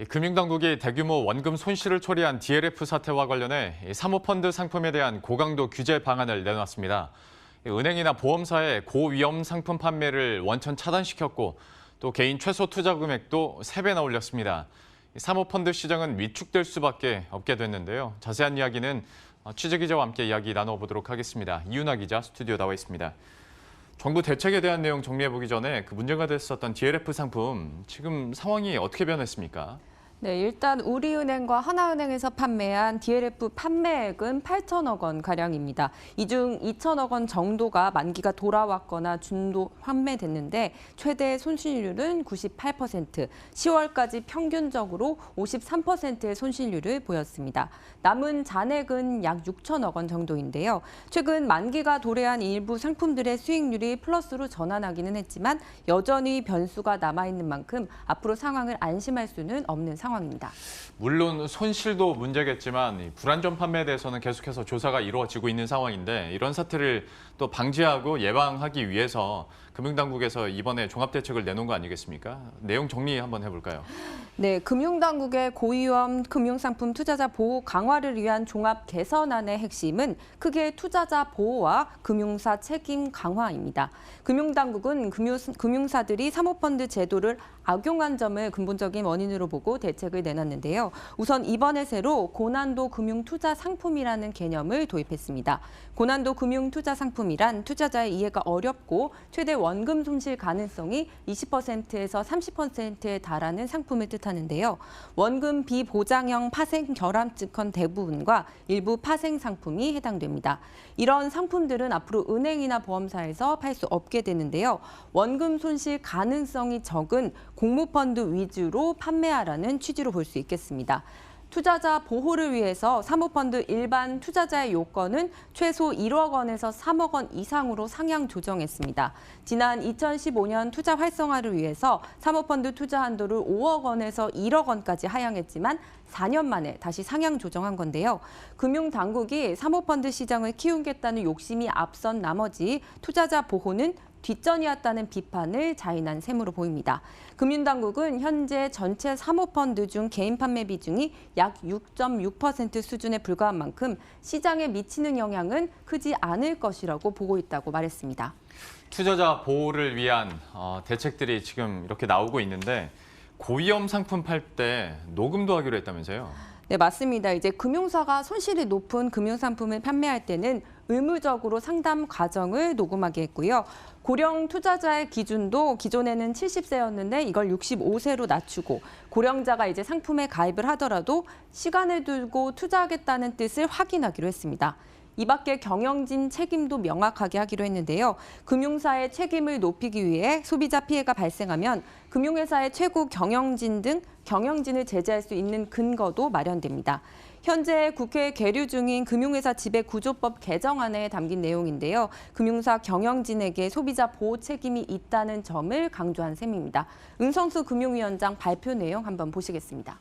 금융당국이 대규모 원금 손실을 초래한 DLF 사태와 관련해 사모펀드 상품에 대한 고강도 규제 방안을 내놨습니다. 은행이나 보험사의 고위험 상품 판매를 원천 차단시켰고 또 개인 최소 투자 금액도 3배나 올렸습니다. 사모펀드 시장은 위축될 수밖에 없게 됐는데요. 자세한 이야기는 취재기자와 함께 이야기 나눠보도록 하겠습니다. 이윤아 기자 스튜디오 나와 있습니다. 정부 대책에 대한 내용 정리해보기 전에 문제가 됐었던 DLF 상품, 지금 상황이 어떻게 변했습니까? 네, 일단 우리은행과 하나은행에서 판매한 DLF 판매액은 8천억 원 가량입니다. 이 중 2천억 원 정도가 만기가 돌아왔거나 중도 판매됐는데 최대 손실률은 98%, 10월까지 평균적으로 53%의 손실률을 보였습니다. 남은 잔액은 약 6천억 원 정도인데요. 최근 만기가 도래한 일부 상품들의 수익률이 플러스로 전환하기는 했지만 여전히 변수가 남아있는 만큼 앞으로 상황을 안심할 수는 없는 상황입니다. 물론 손실도 문제겠지만 불안전 판매에 대해서는 계속해서 조사가 이루어지고 있는 상황인데 이런 사태를 또 방지하고 예방하기 위해서 금융당국에서 이번에 종합대책을 내놓은 거 아니겠습니까? 내용 정리 한번 해볼까요? 네, 금융당국의 고위험 금융상품 투자자 보호 강화를 위한 종합 개선안의 핵심은 크게 투자자 보호와 금융사 책임 강화입니다. 금융당국은 금융사들이 사모펀드 제도를 악용한 점을 근본적인 원인으로 보고 대책을 내놨는데요. 우선 이번에 새로 고난도 금융투자 상품이라는 개념을 도입했습니다. 고난도 금융투자 상품이란 투자자의 이해가 어렵고 최대 원금 손실 가능성이 20%에서 30%에 달하는 상품을 뜻하는데요. 원금 비보장형 파생 결함증권 대부분과 일부 파생 상품이 해당됩니다. 이런 상품들은 앞으로 은행이나 보험사에서 팔 수 없게 되는데요. 원금 손실 가능성이 적은 공모펀드 위주로 판매하라는 취지로 볼 수 있겠습니다. 투자자 보호를 위해서 사모펀드 일반 투자자의 요건은 최소 1억 원에서 3억 원 이상으로 상향 조정했습니다. 지난 2015년 투자 활성화를 위해서 사모펀드 투자 한도를 5억 원에서 1억 원까지 하향했지만 4년 만에 다시 상향 조정한 건데요. 금융당국이 사모펀드 시장을 키우겠다는 욕심이 앞선 나머지 투자자 보호는 뒷전이었다는 비판을 자인한 셈으로 보입니다. 금융당국은 현재 전체 사모펀드 중 개인 판매 비중이 약 6.6% 수준에 불과한 만큼 시장에 미치는 영향은 크지 않을 것이라고 보고 있다고 말했습니다. 투자자 보호를 위한 대책들이 지금 이렇게 나오고 있는데 고위험 상품 팔 때 녹음도 하기로 했다면서요? 네, 맞습니다. 이제 금융사가 손실이 높은 금융상품을 판매할 때는 의무적으로 상담 과정을 녹음하게 했고요. 고령 투자자의 기준도 기존에는 70세였는데 이걸 65세로 낮추고 고령자가 이제 상품에 가입을 하더라도 시간을 두고 투자하겠다는 뜻을 확인하기로 했습니다. 이 밖에 경영진 책임도 명확하게 하기로 했는데요. 금융사의 책임을 높이기 위해 소비자 피해가 발생하면 금융회사의 최고 경영진 등 경영진을 제재할 수 있는 근거도 마련됩니다. 현재 국회에 계류 중인 금융회사 지배구조법 개정안에 담긴 내용인데요. 금융사 경영진에게 소비자 보호 책임이 있다는 점을 강조한 셈입니다. 은성수 금융위원장 발표 내용 한번 보시겠습니다.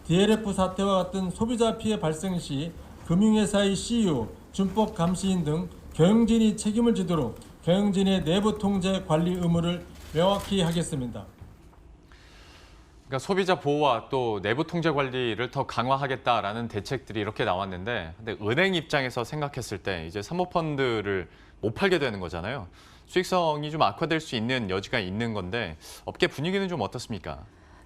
DLF 사태와 같은 소비자 피해 발생 시 금융회사의 CEO, 준법 감시인 등 경영진이 책임을 지도록 경영진의 내부 통제 관리 의무를 명확히 하겠습니다. 그러니까 소비자 보호와 또 내부 통제 관리를 더 강화하겠다라는 대책들이 이렇게 나왔는데 근데 은행 입장에서 생각했을 때 이제 사모펀드를 못 팔게 되는 거잖아요. 수익성이 좀 악화될 수 있는 여지가 있는 건데 업계 분위기는 좀 어떻습니까?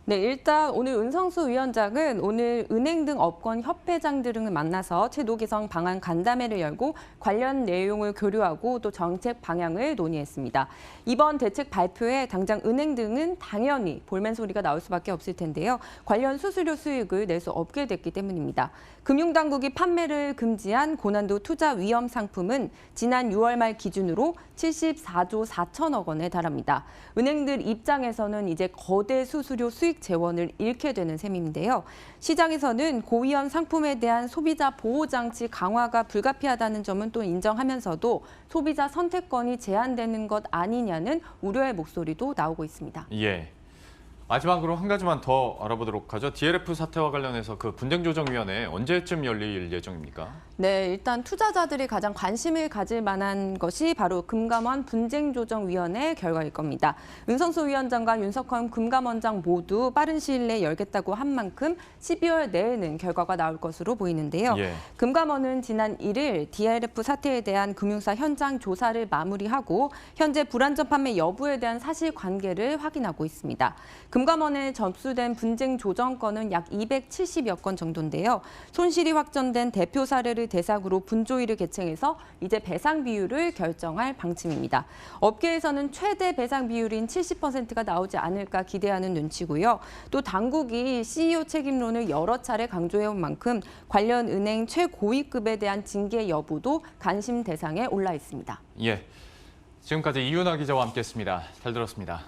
네, 일단 오늘 은성수 위원장은 오늘 은행 등 업권 협회장들을 만나서 제도 개선 방안 간담회를 열고 관련 내용을 교류하고 또 정책 방향을 논의했습니다. 이번 대책 발표에 당장 은행 등은 당연히 볼멘 소리가 나올 수밖에 없을 텐데요. 관련 수수료 수익을 낼 수 없게 됐기 때문입니다. 금융당국이 판매를 금지한 고난도 투자 위험 상품은 지난 6월 말 기준으로 74조 4천억 원에 달합니다. 은행들 입장에서는 이제 거대 수수료 수익 재원을 잃게 되는 셈인데요. 시장에서는 고위험 상품에 대한 소비자 보호 장치 강화가 불가피하다는 점은 또 인정하면서도 소비자 선택권이 제한되는 것 아니냐는 우려의 목소리도 나오고 있습니다. 예. 마지막으로 한 가지만 더 알아보도록 하죠. DLF 사태와 관련해서 그 분쟁조정위원회 언제쯤 열릴 예정입니까? 네, 일단 투자자들이 가장 관심을 가질 만한 것이 바로 금감원 분쟁조정위원회 결과일 겁니다. 윤성수 위원장과 윤석헌 금감원장 모두 빠른 시일 내에 열겠다고 한 만큼 12월 내에는 결과가 나올 것으로 보이는데요. 예. 금감원은 지난 1일 DLF 사태에 대한 금융사 현장 조사를 마무리하고 현재 불안전 판매 여부에 대한 사실관계를 확인하고 있습니다. 금감원에 접수된 분쟁 조정 건은 약 270여 건 정도인데요. 손실이 확정된 대표 사례를 대상으로 분조위를 개최해서 이제 배상 비율을 결정할 방침입니다. 업계에서는 최대 배상 비율인 70%가 나오지 않을까 기대하는 눈치고요. 또 당국이 CEO 책임론을 여러 차례 강조해온 만큼 관련 은행 최고위급에 대한 징계 여부도 관심 대상에 올라 있습니다. 예. 지금까지 이윤아 기자와 함께했습니다. 잘 들었습니다.